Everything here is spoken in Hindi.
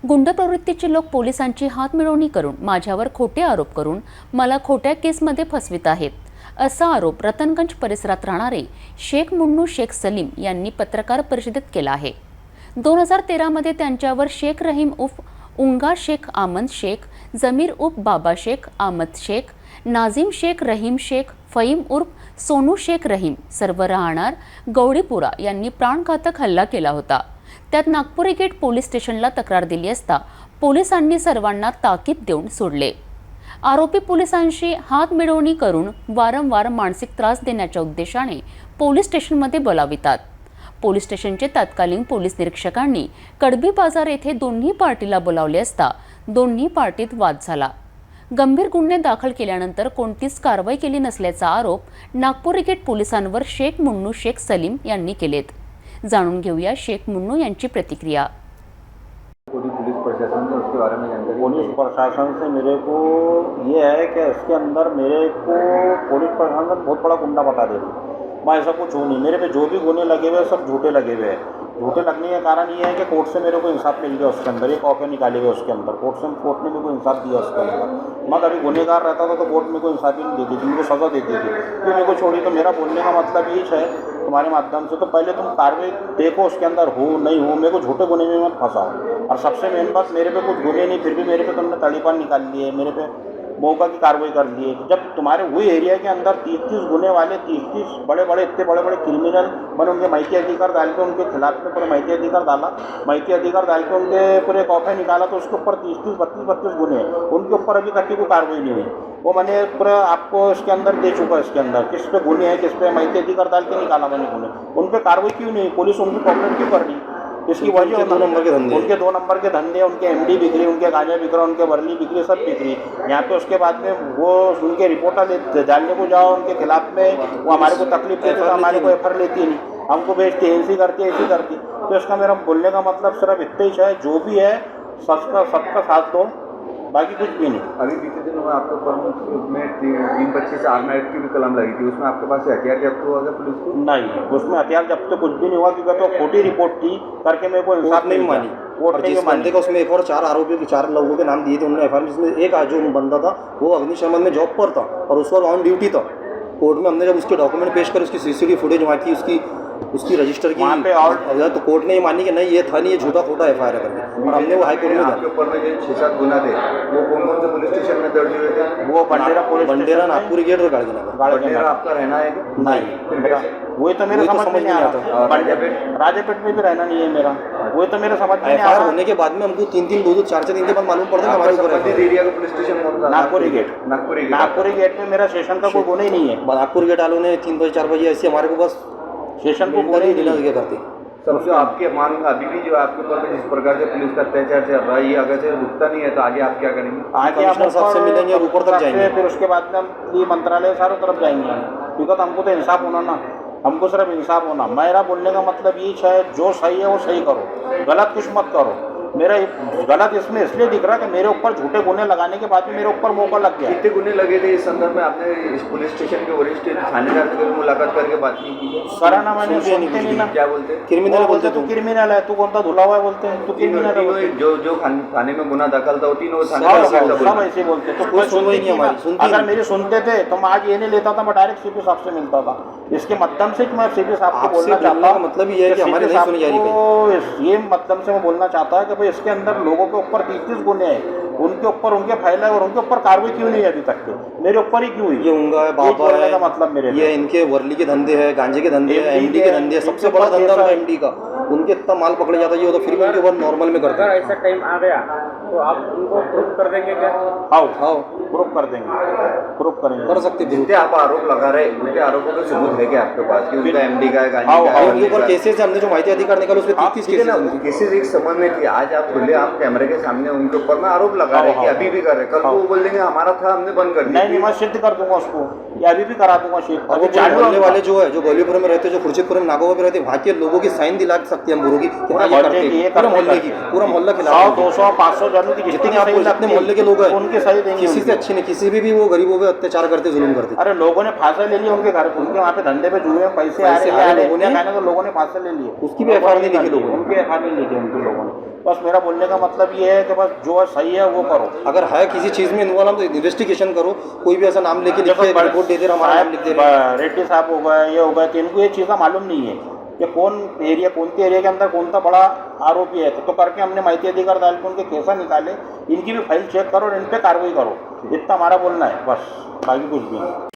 गुंड प्रवृत्तीचे लोक पोलिसांची हातमिळवणी करून माझ्यावर खोटे आरोप करून मला खोट्या केसमध्ये फसवित आहेत, असा आरोप रतनगंज परिसरात राहणारे शेख मुन्नू शेख सलीम यांनी पत्रकार परिषदेत केला आहे। 2013 मध्ये त्यांच्यावर शेख रहीम उर्फ उंगा शेख आमद शेख, जमीर उर्फ बाबा शेख आमद शेख, नाझीम शेख रहीम शेख, फहीम उर्फ सोनू शेख रहीम सर्व राहणार गौडीपुरा यांनी प्राणघातक हल्ला केला होता। त्यात नागपुरी गेट पोलीस स्टेशनला तक्रार दिली असता पोलिसांनी सर्वांना ताकीद देऊन सोडले। आरोपी पोलिसांशी हातमिळवणी करून वारंवार मानसिक त्रास देण्याच्या उद्देशाने पोलीस स्टेशनमध्ये बोलावितात। पोलीस स्टेशनचे तत्कालीन पोलीस निरीक्षकांनी कडबी बाजार येथे दोन्ही पार्टीला बोलावले असता दोन्ही पार्टीत वाद झाला। गंभीर गुन्हे दाखल केल्यानंतर कोणतीच कारवाई केली नसल्याचा आरोप नागपुरी गेट पोलिसांवर शेख मुन्नू शेख सलीम यांनी केलेत। जाणून घेऊया शेख मुन्नू यांची प्रतिक्रिया। पुलिस प्रशासन से उसके बारे में जानकारी। पुलिस प्रशासन से मेरे को ये है कि इसके अंदर मेरे को पुलिस प्रशासन बहुत बड़ा गुंडा बता दे रही। मैं ऐसा कुछ हूँ नहीं, मेरे पे जो भी गुने लगे हुए सब झूठे लगे हुए हैं। झूठे लगने का कारण ये है कि कोर्ट से मेरे को इंसाफ मिल गया, उसके अंदर एक कॉपी निकाले हुए उसके अंदर कोर्ट ने मेरे को इंसाफ दिया उसके अंदर। मैं कभी गुनहगार रहता था तो कोर्ट मेरे को इंसाफ ही नहीं देती थी, मेरे को सज़ा देती थी। तो मेरे को छोड़ी। तो मेरा बोलने का मतलब ये है तुम्हारे माध्यम से, तो पहले तुम कार्रवाई देखो उसके अंदर हो नहीं हो, मेरे को झूठे गुने में मत फंसाओ। और सबसे मेन बात, मेरे पे कुछ गुने नहीं, फिर भी मेरे पे तुमने तड़ीपान निकाल लिए, मेरे पे मौका की कार्रवाई कर लिए। जब तुम्हारे वही एरिया के अंदर 30-30 गुने वाले 30-30 बड़े इतने बड़े क्रिमिनल, मैंने उनके माहिती अधिकार डाल के उनके खिलाफ में पूरे माहिती अधिकार डाला, माहिती अधिकार डाल के उनके पूरे कॉफे निकाला, तो उसके ऊपर 30-30 32-32 गुने हैं। उनके ऊपर अभी तक की कोई कार्रवाई नहीं हुई। वो मैंने पूरा आपको इसके अंदर दे चुका, इसके अंदर किस पे गुने हैं, किस पे माहिती अधिकार डाल के निकाला मैंने गुने। उन पर कार्रवाई क्यों नहीं, पुलिस उनकी कॉपरेट क्यों कर रही? इसकी वजह 2 नंबर के धंधे, उनके 2 नंबर के धंधे, उनके एमडी बिक्री, उनके गांजा बिक्रा, उनके वर्ली बिक्री, सब बिक्री यहाँ पे। उसके बाद में वो उनके रिपोर्टर डालने को जाओ उनके खिलाफ में, वो हमारे को तकलीफ देती है, हमारे को एफआईआर लेती नहीं, हमको भेजती ऐसी करती ऐसी करती। तो इसका मेरा बोलने का मतलब सिर्फ इतना ही है, जो भी है सबका साथ दो, बाकी कुछ भी नहीं। अभी बीते दिनों में आपके ऊपर में 325 आर्म एक्ट की भी कलम लगी थी, उसमें आपके पास से हथियार जब्त हुआ क्या पुलिस को? नहीं, उसमें हथियार जब्त तो कुछ भी नहीं हुआ, क्योंकि तो खोटी रिपोर्ट थी करके मेरे को इंसाफ नहीं मानी। और जिस बंदे का उसमें एक और 4 आरोपियों के 4 लोगों के नाम दिए थे उन्होंने एफआईआर, जिसमें एक जो बंदा था वो अग्निशमन में जॉब पर था और उस वक्त ऑन ड्यूटी था। कोर्ट में हमने जब उसके डॉक्यूमेंट पेश कर उसकी सीसीटीवी फुटेज वहाँ की उसकी रजिस्टर की वहाँ पे और तो कोर्ट ने ये मानी कि नहीं ये था नहीं, ये झूठा खोटा एफआईआर करके, और हमने वो हाई कोर्ट में आपके ऊपर में जो 6-7 गुना थे वो कौन से पुलिस स्टेशन में दर्ज हुए थे? वो बंडेरा नागपुरी गेट और गाड़ीनगर। आपका रहना है नहीं, वही तो मेरे समझ में नहीं आता। राजापेट में भी रहना नहीं है मेरा, वही तो मेरे समझ में नहीं आ रहा। होने के बाद में हमको 3-3 2-2 4-4 दिन के बाद मालूम पड़ता है हमारे संबंधित एरिया का पुलिस स्टेशन कौन सा? नागपुरी गेट। नागपुरी गेट में मेरा सेशन का कोई गुना ही नहीं है। नागपुर गेट वालों ने 3 बजे 4 बजे ऐसे हमारे को बस सेशन को बोले ही नहीं करते। सबसे आपके मांग अभी भी जो आपके ऊपर जिस प्रकार से पुलिस का अत्याचार चल रहा है, ये अगर से रुकता नहीं है तो आगे आप क्या करेंगे? आगे आप सबसे मिलेंगे और ऊपर तक जाएंगे, फिर उसके बाद में हम ये मंत्रालय चारों तरफ जाएंगे, क्योंकि हमको तो इंसाफ होना ना, हमको सिर्फ इंसाफ होना। मेरा बोलने का मतलब ये है, जो सही है वो सही करो, गलत कुछ मत करो। मेरा गलत इसमें इसलिए दिख रहा है कि मेरे ऊपर झूठे गुने लगाने के बाद में मेरे ऊपर मौका लग गया। कितने गुने लगे थे इस संदर्भ में? आपने इस पुलिस स्टेशन के वरिष्ठ थानेदार से कभी मुलाकात करके बात नहीं की? करा ना मैंने, सुनते नहीं ना। क्या बोलते? क्रिमिनल बोलते, तू क्रिमिनल है, तू कौन सा धुला हुआ है बोलते हैं, तू क्रिमिनल है। जो थाने में गुना दाखिल था वो तीनों सब ऐसे बोलते। तो कोई सुनती नहीं हमारी। अगर मेरी सुनते थे तो मैं आज ये नहीं लेता था, मैं डायरेक्ट सीपी साहब से मिलता था। इसके माध्यम से मैं सीपी साहब को बोलना चाहता हूँ, मतलब ये है कि हमारी नहीं सुनी जा रही। ये मतलब से मैं बोलना चाहता है कि भाई इसके अंदर लोगों के ऊपर 30-30 गुने हैं, उनके ऊपर उनके फैला और उनके ऊपर कार्रवाई क्यों नहीं है अभी तक के? मेरे ऊपर ही क्यों हुई? ये उंगा है, बाबा है का मतलब मेरे ये इनके वर्ली के धंधे हैं, गांजे के धंधे हैं, एमडी के धंधे हैं। सबसे बड़ा धंधा है एमडी का। उनके इतना माल पकड़े जाता है, ये तो फिर भी उनके ऊपर नॉर्मल में करते हैं। ऐसा टाइम आ गया तो आप उनको प्रूफ कर देंगे क्या? हाँ प्रूफ कर देंगे, प्रूफ करेंगे, कर सकते। जितने आप आरोप लगा रहे हैं उनके आरोपों का सबूत है क्या आपके पास कि उनका एमडी का है, गांजे का है? उनके ऊपर केसेस हमने जो माहिती अधिकार निकाला उसमें 30 केसेस एक समय में थी। आज आप खुले आप कैमरे के सामने उनके ऊपर में आरोप लगा रहे हैं कि अभी भी कर रहे, कल को वो बोल देंगे हमारा था हमने बंद कर दिया। नहीं, मैं सिद्ध कर दूंगा उसको, ये अभी भी करा दूंगा सिद्ध। और वो मोहल्ले वाले जो है, जो गोलीपुर में रहते हैं, जो खुर्शीदपुर में नागोवा में रहते हैं, वहाँ के लोगों की साइन दिला सकते हैं हम गुरु की, पूरा मोहल्ले की, पूरा मोहल्ला खिला 100, 200, 500 जन कानून की जितने आपको जितने मोहल्ले के लोग हैं उनकी सही देंगे किसी से अच्छी नहीं, किसी भी वो गरीबों पे अत्याचार करते, जुल्म करते। अरे लोगों ने फांसा ले लिया उनके घर पे, उनके वहाँ पे धंधे पे जुए में पैसे आ रहे लोगों ने खाने, तो लोगों ने फांसा ले लिए, उसकी भी एफआईआर नहीं लिखी लोगों ने, उनकी एफआईआर नहीं लिखी उनके लोगों ने। बस मेरा बोलने का मतलब ये है कि बस जो सही है वो करो। अगर है किसी चीज़ में इन्वॉल्व तो इन्वेस्टिगेशन करो, कोई भी ऐसा नाम लेके रिपोर्ट दे दे रहा, हमारा नाम लिख दे रहा है, रेड्डी साहब हो गए, ये हो गए, तो इनको ये चीज़ें मालूम नहीं है कि कोणते एरिया के अंदर कौन सा बड़ा आरोपी है, तो करके हमने माहिती अधिकार डाल के उनके केसा निकाले, इनकी भी फाइल चेक करो और इन पर कार्रवाई करो, इतना हमारा बोलना है, बस बाकी कुछ भी नहीं।